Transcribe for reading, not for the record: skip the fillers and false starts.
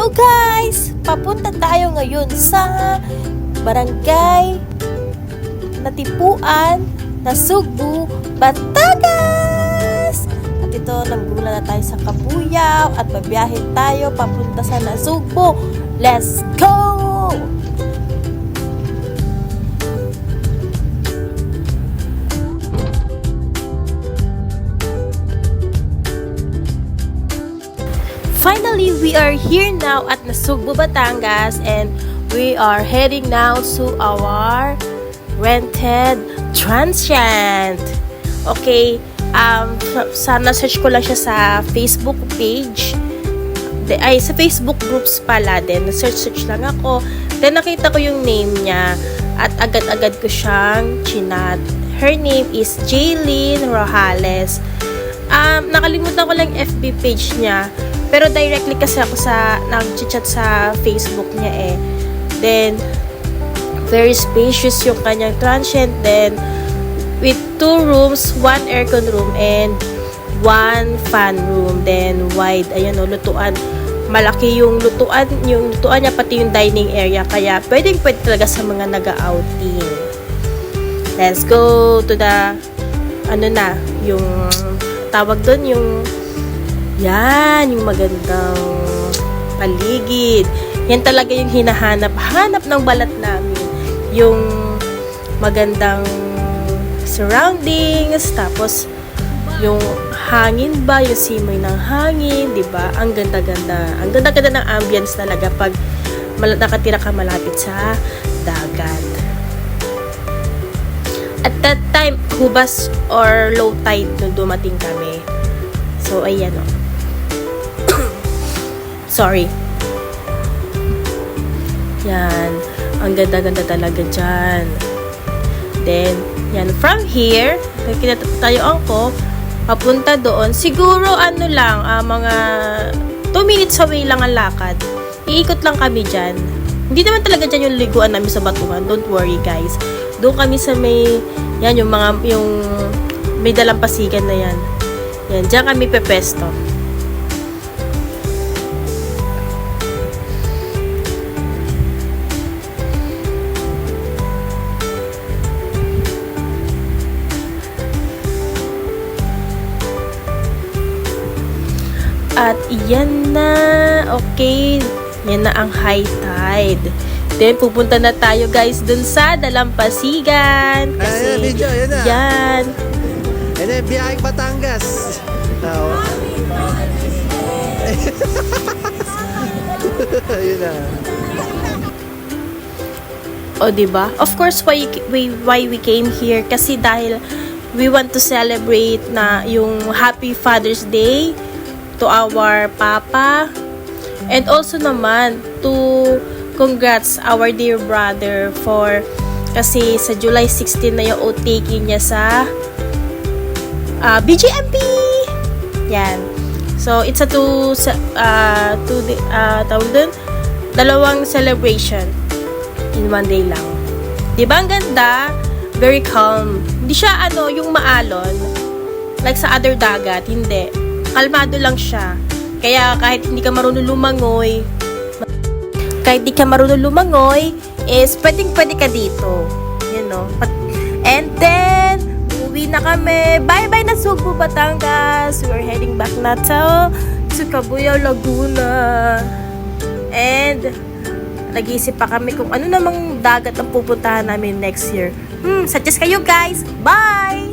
Hello guys! Papunta tayo ngayon sa Barangay Natipuan, Nasugbu, Batangas! At ito, nagmula na tayo sa Kabuyao at babiyahe tayo papunta sa Nasugbu. Let's go! Finally, we are here now at Nasugbu, Batangas, and we are heading now to our rented transient. Okay, sana search ko lang siya sa Facebook page. Sa Facebook groups pala din. Search lang ako. Then nakita ko yung name niya at agad-agad ko siyang chinat. Her name is Jaylene Rojales. Nakalimutan ko lang FB page niya. Pero directly kasi ako nag-chat sa Facebook niya eh. Then, very spacious yung kanyang transient. Then, with 2 rooms, 1 aircon room, and 1 fan room. Then, wide, ayun o, lutuan. Malaki yung lutuan niya, pati yung dining area. Kaya, pwede talaga sa mga nag-outing. Let's go to the, yung tawag doon, yung yung magandang paligid. Yan talaga yung hanap ng balat namin. Yung magandang surroundings, tapos yung hangin ba, yung simoy ng hangin, di ba? Ang ganda-ganda. Ang ganda-ganda ng ambience talaga pag nakatira ka malapit sa dagat. At that time, hubas or low tide nung dumating kami. So, ayan o. Sorry. Yan. Ang ganda-ganda talaga dyan. Then, yan. From here, nakikita tayo angko, papunta doon. Siguro, mga 2 minutes away lang ang lakad. Iikot lang kami dyan. Hindi naman talaga dyan yung liguan namin sa Batuhan. Don't worry, guys. Doon kami sa may, yung may dalampasigan na yan. Yan, dyan kami pepesto. At iyan na, okay, yan na ang high tide. Then, pupunta na tayo guys dun sa Dalampasigan. Kasi, yan na. Yan. And then, biyaheng Batangas. Yun na. O, diba? Of course, why we came here? Kasi dahil we want to celebrate na yung Happy Father's Day to our papa. And also naman, to congrats our dear brother kasi sa July 16 na yung outtaking niya sa BGMP. Yan. So, it's tawag dun, 2 celebration in 1 day lang. Diba ang ganda? Very calm. Hindi siya yung maalon like sa other dagat. Hindi. Kalmado lang siya. Kaya kahit hindi ka marunong lumangoy, is pwede ka dito. And then, uwi na kami. Bye-bye Nasugbu, Batangas. We're heading back na to Cabuyao, Laguna. And, nag-iisip pa kami kung ano namang dagat ang pupuntahan namin next year. Suggest kayo guys. Bye!